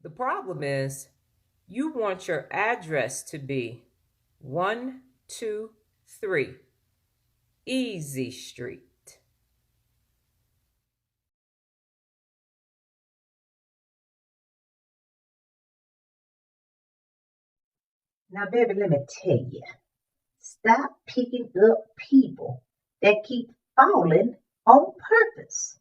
The problem is you want your address to be 123 Easy Street. Now, baby, let me tell you, stop picking up people that keep falling on purpose.